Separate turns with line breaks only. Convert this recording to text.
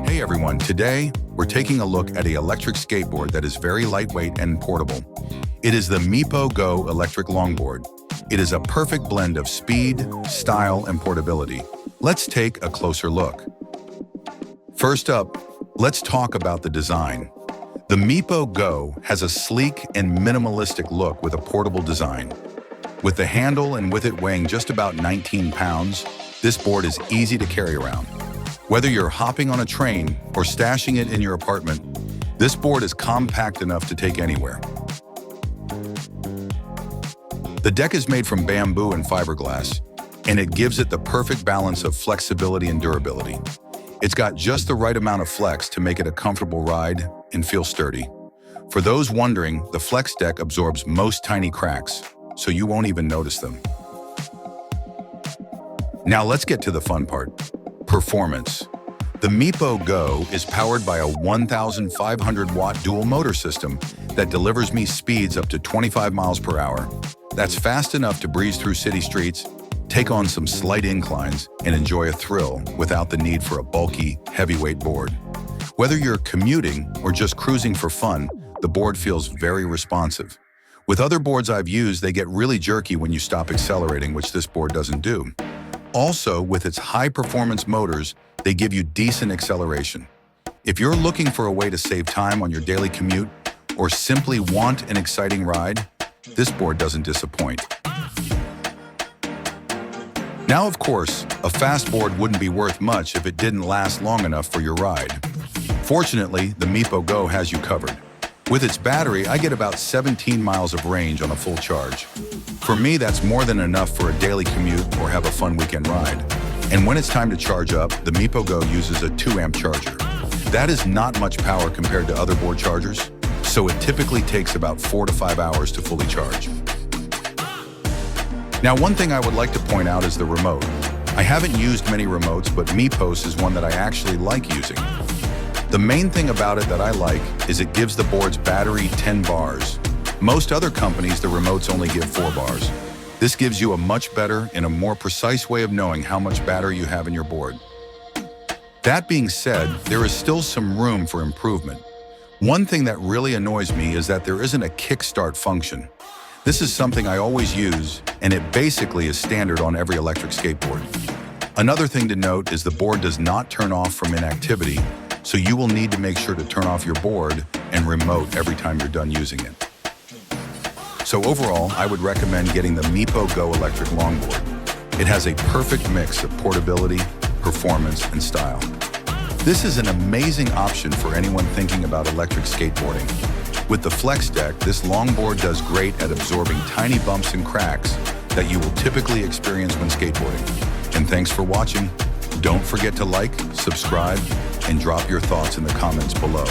Hey everyone, today we're taking a look at an electric skateboard that is very lightweight and portable. It is the Meepo Go electric longboard. It is a perfect blend of speed, style, and portability. Let's take a closer look. First up, let's talk about the design. The Meepo Go has a sleek and minimalistic look with a portable design. With the handle and with it weighing just about 19 pounds, this board is easy to carry around. Whether you're hopping on a train or stashing it in your apartment, this board is compact enough to take anywhere. The deck is made from bamboo and fiberglass, and it gives it the perfect balance of flexibility and durability. It's got just the right amount of flex to make it a comfortable ride and feel sturdy. For those wondering, the flex deck absorbs most tiny cracks, so you won't even notice them. Now let's get to the fun part. Performance. The Meepo Go is powered by a 1,500-watt dual motor system that delivers me speeds up to 25 miles per hour. That's fast enough to breeze through city streets, take on some slight inclines, and enjoy a thrill without the need for a bulky, heavyweight board. Whether you're commuting or just cruising for fun, the board feels very responsive. With other boards I've used, they get really jerky when you stop accelerating, which this board doesn't do. Also, with its high-performance motors, they give you decent acceleration. If you're looking for a way to save time on your daily commute or simply want an exciting ride, this board doesn't disappoint. Now, of course, a fast board wouldn't be worth much if it didn't last long enough for your ride. Fortunately, the Meepo Go has you covered. With its battery, I get about 17 miles of range on a full charge. For me, that's more than enough for a daily commute or have a fun weekend ride. And when it's time to charge up, the Meepo Go uses a 2-amp charger. That is not much power compared to other board chargers, so it typically takes about 4 to 5 hours to fully charge. Now, one thing I would like to point out is the remote. I haven't used many remotes, but Meepos is one that I actually like using. The main thing about it that I like is it gives the board's battery 10 bars. Most other companies, the remotes only give 4 bars. This gives you a much better and a more precise way of knowing how much battery you have in your board. That being said, there is still some room for improvement. One thing that really annoys me is that there isn't a kickstart function. This is something I always use, and it basically is standard on every electric skateboard. Another thing to note is the board does not turn off from inactivity, so you will need to make sure to turn off your board and remote every time you're done using it. So overall, I would recommend getting the Meepo Go electric longboard. It has a perfect mix of portability, performance, and style. This is an amazing option for anyone thinking about electric skateboarding. With the flex deck, this longboard does great at absorbing tiny bumps and cracks that you will typically experience when skateboarding. And thanks for watching. Don't forget to like, subscribe, and drop your thoughts in the comments below.